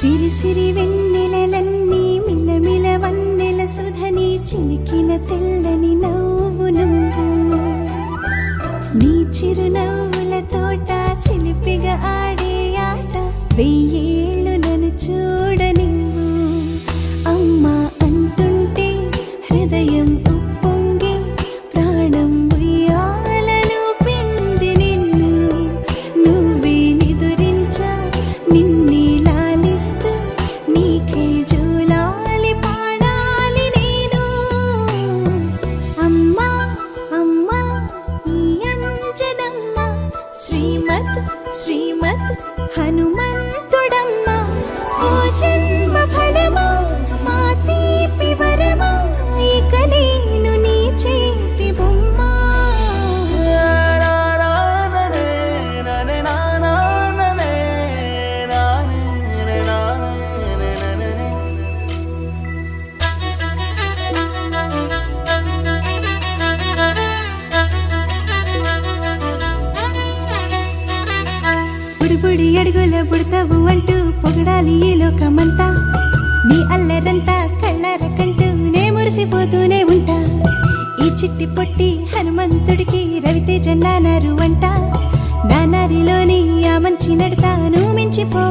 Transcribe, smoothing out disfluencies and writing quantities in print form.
సిరి సిరి వెన్నెలలన్నీ మిలమిల వన్నెల సుధని చిలికిన తెల్లని నవ్వు నువ్వు నీ చిరునవ్వుల తోట చిలిపిగా ఆడే ఆట వెయ్యేళ్ళు నన్ను చూడనివ్వు అమ్మా అంటుంటే హృదయం ఉప్పొంగి ప్రాణం ఉయ్యాలలో పిండి నిన్ను నువ్వే నిదురించా నిన్నే లాలిస్తూ నీకే జోలాలి పాడాలి నేను అమ్మా అమ్మా ఈ అంజనమ్మ శ్రీమత్ శ్రీమత్ హనుమంతుడమ్మ ఓ జన్మ ఫలమా మా తీపి వరమా ఇక నేను నీ చేతి బొమ్మ బుడి అడుగుల బుడతావు అంటూ పొగడాలి ఈ లోకమంతా నీ అల్లరంతా కళ్ళారకంటూ నే మురిసిపోతూనే ఉంటా ఈ చిట్టి పొట్టి హనుమంతుడికి రవితేజ నానారు అంట నానారిలోని ఆ మంచి నడతాను మించిపో